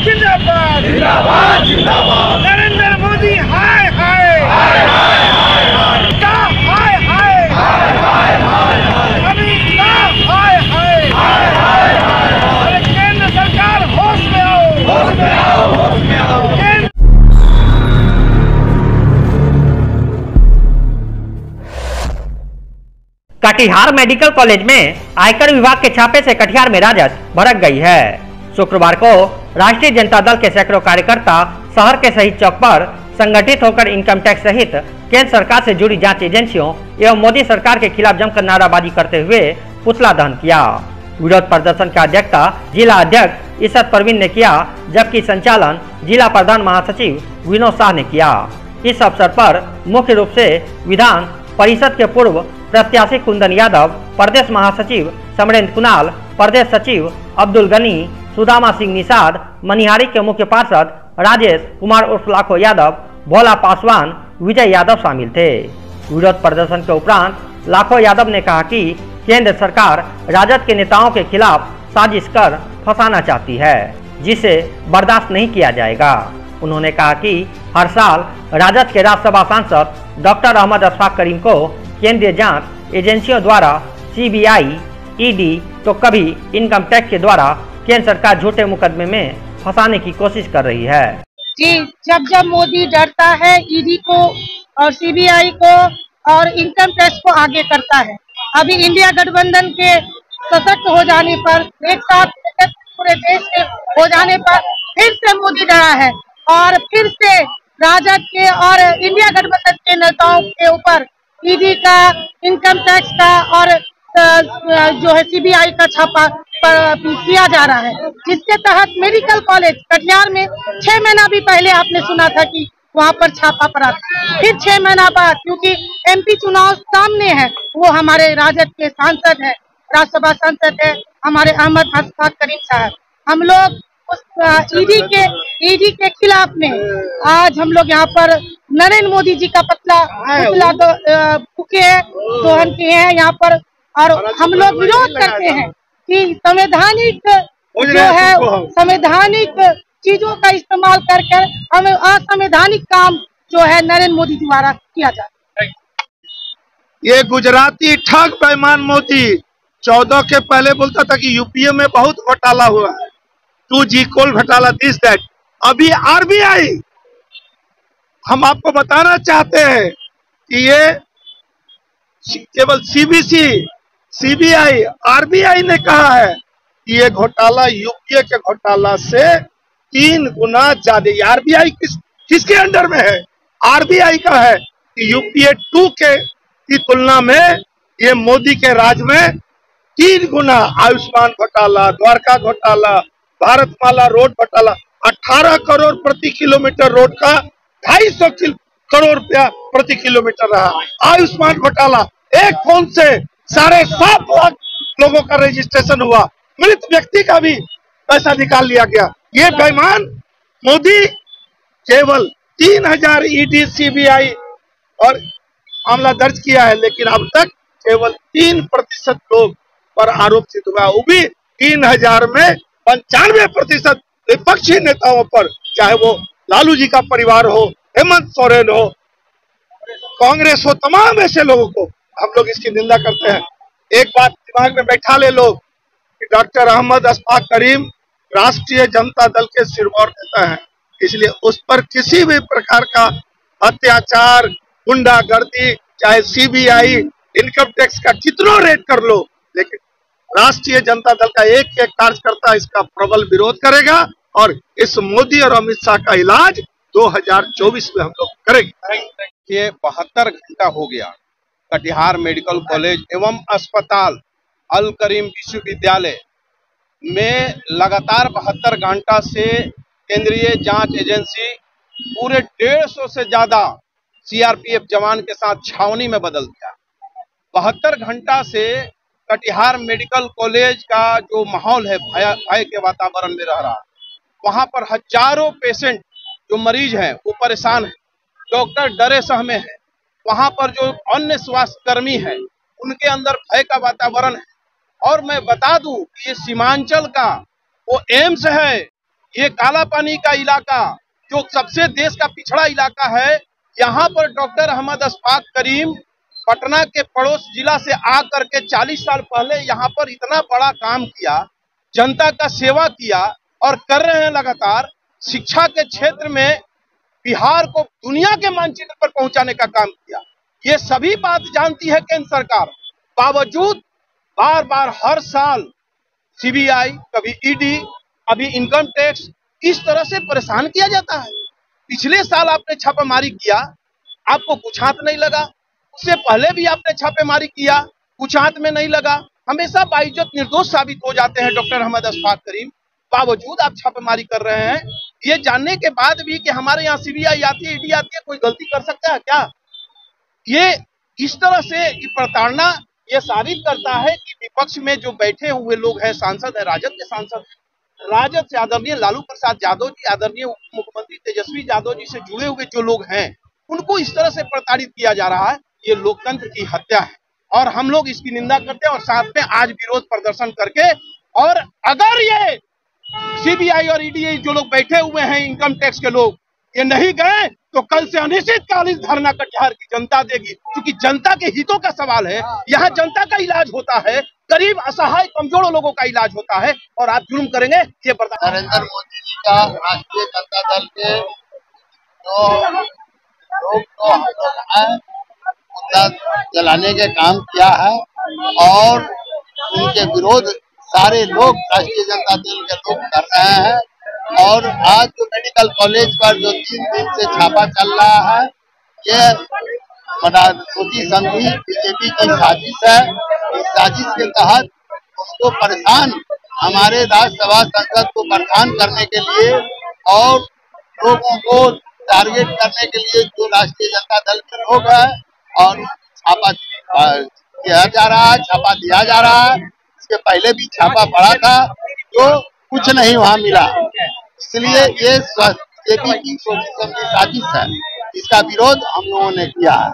जिंदाबाद जिंदाबाद जिंदाबाद। नरेंद्र मोदी हाय हाय हाय हाय हाय हाय शाह हाय हाय हाय हाय हाय हाय अमित शाह हाय हाय हाय हाय हाय हाय। अरे केंद्र सरकार होश में आओ, होश में आओ, होश में आओ। केंद्र कटिहार मेडिकल कॉलेज में आयकर विभाग के छापे से कटिहार में राजद भड़क गई है। शुक्रवार को राष्ट्रीय जनता दल के सैकड़ों कार्यकर्ता शहर के शहीद चौक पर संगठित होकर इनकम टैक्स सहित केंद्र सरकार से जुड़ी जांच एजेंसियों एवं मोदी सरकार के खिलाफ जमकर नाराबाजी करते हुए पुतला दहन किया। विरोध प्रदर्शन की अध्यक्षता जिला अध्यक्ष इशरत परवीन ने किया, जबकि संचालन जिला प्रधान महासचिव विनोद शाह ने किया। इस अवसर पर मुख्य रूप से विधान परिषद के पूर्व प्रत्याशी कुंदन यादव, प्रदेश महासचिव समरेंद्र कुणाल, प्रदेश सचिव अब्दुल गनी, सुदामा सिंह निषाद, मनिहारी के मुख्य पार्षद राजेश कुमार उर्फ लाखो यादव, भोला पासवान, विजय यादव शामिल थे। विरोध प्रदर्शन के उपरांत लाखो यादव ने कहा कि केंद्र सरकार राजद के नेताओं के खिलाफ साजिश कर फंसाना चाहती है, जिसे बर्दाश्त नहीं किया जाएगा। उन्होंने कहा कि हर साल राजद के राज्यसभा सांसद डॉक्टर अहमद अशफाक करीम को केंद्रीय जांच एजेंसियों द्वारा सीबीआई, ईडी तो कभी इनकम टैक्स के द्वारा केंद्र सरकार झूठे मुकदमे में फंसाने की कोशिश कर रही है। जी, जब जब मोदी डरता है ईडी को और सीबीआई को और इनकम टैक्स को आगे करता है। अभी इंडिया गठबंधन के सशक्त हो जाने पर, एक साथ पूरे देश के हो जाने पर फिर से मोदी डरा है और फिर से राजद के और इंडिया गठबंधन के नेताओं के ऊपर ईडी का, इनकम टैक्स का और जो है सीबीआई का छापा किया जा रहा है, जिसके तहत मेडिकल कॉलेज कटिहार में 6 महीना भी पहले आपने सुना था कि वहां पर छापा पड़ा था। फिर 6 महीना बाद, क्योंकि एमपी चुनाव सामने है, वो हमारे राजद के सांसद है, राज्यसभा सांसद है हमारे अहमद अशफाक करीम साहब। हम लोग उस ईडी के खिलाफ में आज हम लोग यहाँ पर नरेंद्र मोदी जी का पुतला फूके हैं, दोहन किए हैं यहाँ पर, और हम लोग विरोध करते हैं कि संवैधानिक जो है संवैधानिक चीजों का इस्तेमाल करके हमें असंवैधानिक काम जो है नरेंद्र मोदी द्वारा किया जाता है। ये गुजराती ठग बेईमान मोदी 14 के पहले बोलता था कि यूपीए में बहुत घोटाला हुआ है, 2G कोल घोटाला, दिस दैट। अभी आरबीआई, हम आपको बताना चाहते हैं कि ये केवल सीबीआई, आरबीआई ने कहा है कि ये घोटाला यूपीए के घोटाला से 3 गुना ज्यादा। आरबीआई किसके अंडर में है? आरबीआई का है कि यूपीए 2 की तुलना में ये मोदी के राज में 3 गुना आयुष्मान घोटाला, द्वारका घोटाला, भारतमाला रोड घोटाला, 18 करोड़ प्रति किलोमीटर रोड का 250 करोड़ रुपया प्रति किलोमीटर रहा। आयुष्मान घोटाला, एक फोन से 7.5 लाख लोगों का रजिस्ट्रेशन हुआ, मृत व्यक्ति का भी पैसा निकाल लिया गया। ये बेईमान मोदी केवल 3000 ईडी सीबीआई और मामला दर्ज किया है, लेकिन अब तक केवल 3% लोग पर आरोपित हुआ, वो भी 3000 में 95% विपक्षी नेताओं पर, चाहे वो लालू जी का परिवार हो, हेमंत सोरेन हो, कांग्रेस हो, तमाम ऐसे लोगों को हम लोग इसकी निंदा करते हैं। एक बात दिमाग में बैठा ले लोग कि डॉक्टर अहमद अशफाक करीम राष्ट्रीय जनता दल के सिरमौर नेता है, इसलिए उस पर किसी भी प्रकार का अत्याचार, गुंडागर्दी, चाहे सीबीआई, इनकम टैक्स का कितना रेट कर लो, लेकिन राष्ट्रीय जनता दल का एक एक कार्यकर्ता इसका प्रबल विरोध करेगा और इस मोदी और अमित शाह का इलाज 2024 में हम लोग करेंगे। ये 72 घंटा हो गया कटिहार मेडिकल कॉलेज एवं अस्पताल अल करीम विश्वविद्यालय में लगातार 72 घंटा से केंद्रीय जांच एजेंसी पूरे 150 से ज्यादा सीआरपीएफ जवान के साथ छावनी में बदल दिया। 72 घंटा से कटिहार मेडिकल कॉलेज का जो माहौल है भय के वातावरण में रह रहा है। वहां पर हजारों पेशेंट जो मरीज हैं वो परेशान हैं, डॉक्टर डरे सहमे हैं। वहां पर जो अन्य स्वास्थ्य कर्मी हैं उनके अंदर भय का वातावरण है। और मैं बता दूं कि ये सीमांचल का वो एम्स है, ये काला पानी का इलाका जो सबसे देश का पिछड़ा इलाका है, यहाँ पर डॉक्टर अहमद अशफाक करीम पटना के पड़ोस जिला से आकर के 40 साल पहले यहाँ पर इतना बड़ा काम किया, जनता का सेवा किया और कर रहे हैं लगातार। शिक्षा के क्षेत्र में बिहार को दुनिया के मानचित्र पर पहुंचाने का काम किया। ये सभी बात जानती है केंद्र सरकार, बावजूद बार बार हर साल सीबीआई, कभी ईडी, अभी इनकम टैक्स, इस तरह से परेशान किया जाता है। पिछले साल आपने छापेमारी किया, आपको कुछ हाथ नहीं लगा। उससे पहले भी आपने छापेमारी किया, कुछ हाथ में नहीं लगा। हमेशा बाइज्जत निर्दोष साबित हो जाते हैं डॉक्टर अहमद अशफाक करीम। बावजूद आप छापेमारी कर रहे हैं, ये जानने के बाद भी कि हमारे यहाँ सीबीआई आती है, ईडी आती है, कोई गलती कर सकता है क्या? ये इस तरह से की प्रताड़ना ये साबित करता है कि विपक्ष में जो बैठे हुए लोग हैं, सांसद है, राजद के सांसद, राजद से आदरणीय लालू प्रसाद यादव जी, आदरणीय उप मुख्यमंत्री तेजस्वी यादव जी से जुड़े हुए जो लोग हैं, उनको इस तरह से प्रताड़ित किया जा रहा है। ये लोकतंत्र की हत्या है और हम लोग इसकी निंदा करते हैं और साथ में आज विरोध प्रदर्शन करके, और अगर ये सीबीआई और ईडी जो लोग बैठे हुए हैं, इनकम टैक्स के लोग, ये नहीं गए तो कल से अनिश्चितकालीन धरना कटिहार की जनता देगी, क्योंकि जनता के हितों का सवाल है। यहाँ जनता का इलाज होता है, गरीब, असहाय, कमजोर लोगों का इलाज होता है, और आप जुर्म करेंगे ये बर्दाश्त। नरेंद्र मोदी जी का राष्ट्रीय जनता दल के जो लोग तो हम लोग हैं, मुद्दा जलाने के काम किया है और उनके विरोध सारे लोग राष्ट्रीय जनता दल के लोग कर रहे हैं। और आज जो मेडिकल कॉलेज पर जो 3 दिन से छापा चल रहा है, ये सोची समझी बीजेपी की साजिश है। इस साजिश के तहत उनको परेशान, हमारे राज्यसभा संसद को परेशान करने के लिए और लोगों को टारगेट करने के लिए जो राष्ट्रीय जनता दल के लोग हैं, और छापा किया जा रहा है, छापा दिया जा रहा है। इसके पहले भी छापा पड़ा था तो कुछ नहीं वहाँ मिला, इसलिए ये बीजेपी की साजिश है, इसका विरोध हम लोगों ने किया है।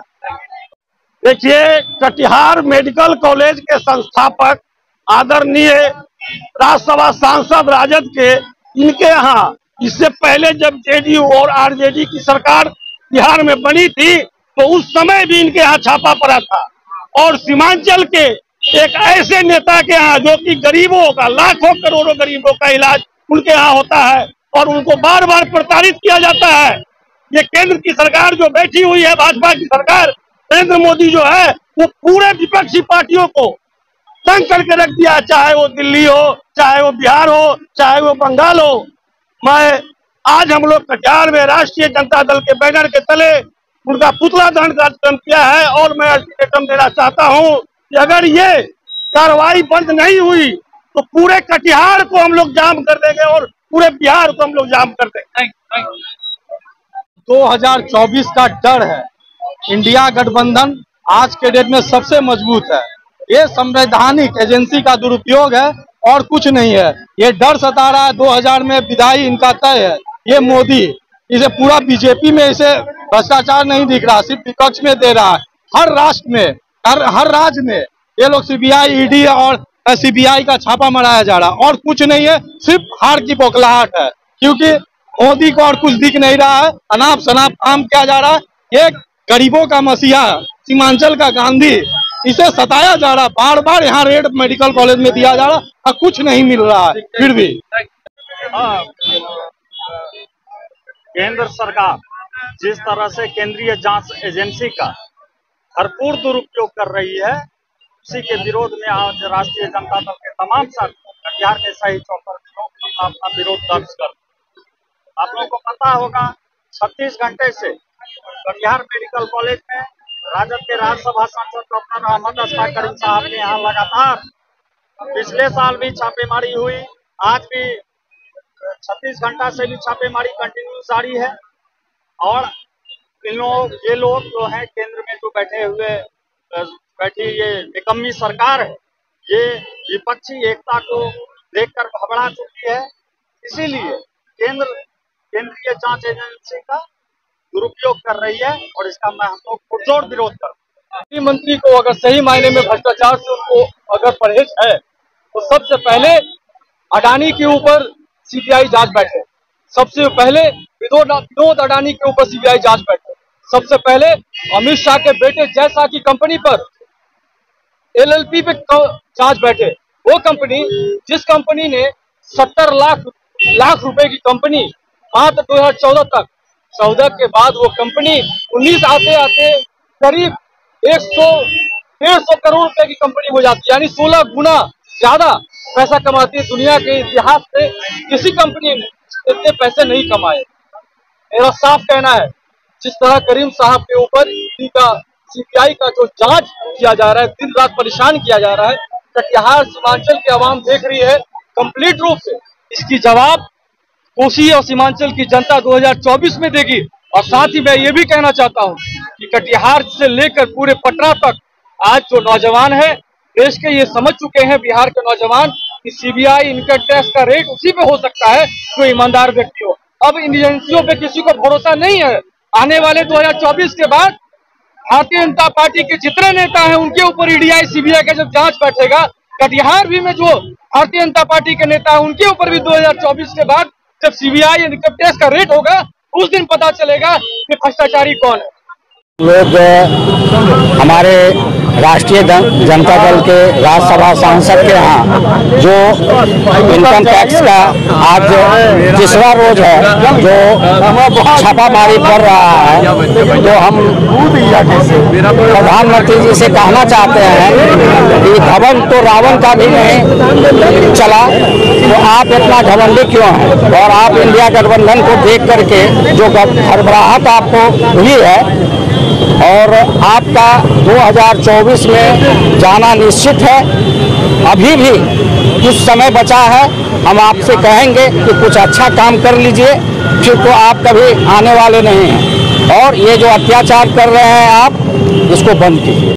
देखिए, कटिहार मेडिकल कॉलेज के संस्थापक आदरणीय राज्यसभा सांसद राजद के, इनके यहाँ इससे पहले जब जेडीयू और आरजेडी की सरकार बिहार में बनी थी तो उस समय भी इनके यहाँ छापा पड़ा था। और सीमांचल के एक ऐसे नेता के यहाँ जो कि गरीबों का, लाखों करोड़ों गरीबों का इलाज उनके यहाँ होता है और उनको बार बार प्रताड़ित किया जाता है। ये केंद्र की सरकार जो बैठी हुई है, भाजपा की सरकार, नरेंद्र मोदी जो है वो पूरे विपक्षी पार्टियों को तंग करके रख दिया, चाहे वो दिल्ली हो, चाहे वो बिहार हो, चाहे वो बंगाल हो। मैं आज हम लोग कटिहार में राष्ट्रीय जनता दल के बैनर के तले उनका पुतला दहन कार्यक्रम किया है और मैं अल्टीमेटम देना चाहता हूं कि अगर ये कार्रवाई बंद नहीं हुई तो पूरे कटिहार को हम लोग जाम कर देंगे और पूरे बिहार को हम लोग जाम कर देंगे। 2024 का डर है। इंडिया गठबंधन आज के डेट में सबसे मजबूत है। ये संवैधानिक एजेंसी का दुरुपयोग है और कुछ नहीं है। ये डर सता रहा है। 2000 में विदाई इनका तय है। ये मोदी, इसे पूरा बीजेपी में इसे भ्रष्टाचार नहीं दिख रहा, सिर्फ विपक्ष में दे रहा है। हर राष्ट्र में, हर राज्य में ये लोग सीबीआई, ईडी और सीबीआई का छापा मराया जा रहा और कुछ नहीं है, सिर्फ हार की बौखलाहट है, क्योंकि मोदी को और कुछ दिख नहीं रहा है। अनाप शनाप काम किया जा रहा है। एक गरीबों का मसीहा, सीमांचल का गांधी, इसे सताया जा रहा। बार बार यहाँ रेड मेडिकल कॉलेज में दिया जा रहा और कुछ नहीं मिल रहा है। फिर भी केंद्र सरकार जिस तरह से केंद्रीय जांच एजेंसी का भरपूर दुरुपयोग कर रही है, उसी के विरोध में आज राष्ट्रीय जनता दल के तमाम साथी कटिहार के सही चौक पर अपना विरोध दर्ज कर। आप लोगों को पता होगा 36 घंटे से कटिहार मेडिकल कॉलेज में राजद के राज्यसभा सांसद डॉक्टर अहमद अशफाक करीम साहब के यहाँ लगातार पिछले साल भी छापेमारी हुई, आज भी 36 घंटा से भी छापेमारी कंटिन्यू जारी है। और ये लोग जो है केंद्र में जो बैठी ये निकम्मी सरकार है, ये विपक्षी एकता को देखकर घबरा चुकी है। इसीलिए केंद्रीय जांच एजेंसी का दुरुपयोग कर रही है और इसका मैं हम लोग पुरजोर विरोध करते हैं। मंत्री को अगर सही मायने में भ्रष्टाचार से उनको अगर परहेज है तो सबसे पहले अडानी के ऊपर सीबीआई जांच बैठे। सबसे पहले विनोद अडानी के ऊपर सीबीआई जांच बैठे। सबसे पहले अमित शाह के बेटे जय शाह की कंपनी पर LLP पे जांच बैठे। वो कंपनी, जिस कंपनी ने 70 लाख रुपए की कंपनी मात्र 2014 तक, 14 के बाद वो कंपनी 19 आते आते करीब 100-150 करोड़ रुपए की कंपनी हो जाती है, यानी 16 गुना ज्यादा पैसा कमाती है। दुनिया के इतिहास में किसी कंपनी ने इतने पैसे नहीं कमाए। मेरा साफ कहना है, जिस तरह करीम साहब के ऊपर सीबीआई का जो जांच किया जा रहा है, दिन रात परेशान किया जा रहा है, कटिहार सीमांचल की आवाम देख रही है कंप्लीट रूप से। इसकी जवाब कोसी और सीमांचल की जनता 2024 में देगी। और साथ ही मैं ये भी कहना चाहता हूँ कि कटिहार से लेकर पूरे पटना तक आज जो नौजवान है देश के, ये समझ चुके हैं बिहार के नौजवान कि सीबीआई इनकम टैक्स का रेट उसी पे हो सकता है जो ईमानदार व्यक्ति हो। अब इन एजेंसियों पे किसी को भरोसा नहीं है। आने वाले 2024 के बाद भारतीय जनता पार्टी के जितने नेता हैं उनके ऊपर ईडीआई सीबीआई का जब जांच बैठेगा, कटिहार भी में जो भारतीय जनता पार्टी के नेता है उनके ऊपर भी 2024 के बाद जब सीबीआई इनकम टैक्स का रेट होगा, उस दिन पता चलेगा कि भ्रष्टाचारी कौन है। लोग हमारे राष्ट्रीय जनता दल के राज्यसभा सांसद के यहाँ जो इनकम टैक्स का आज तीसरा रोज है जो छापामारी कर रहा है, तो हम प्रधानमंत्री जी से कहना चाहते हैं कि घमंड तो रावण का भी नहीं चला, तो आप इतना घमंडी क्यों हैं? और आप इंडिया गठबंधन को देख करके जो घबराहट आपको हुई है और आपका 2024 में जाना निश्चित है, अभी भी कुछ समय बचा है। हम आपसे कहेंगे कि कुछ अच्छा काम कर लीजिए, फिर तो आप कभी आने वाले नहीं हैं। और ये जो अत्याचार कर रहे हैं आप, इसको बंद कीजिए।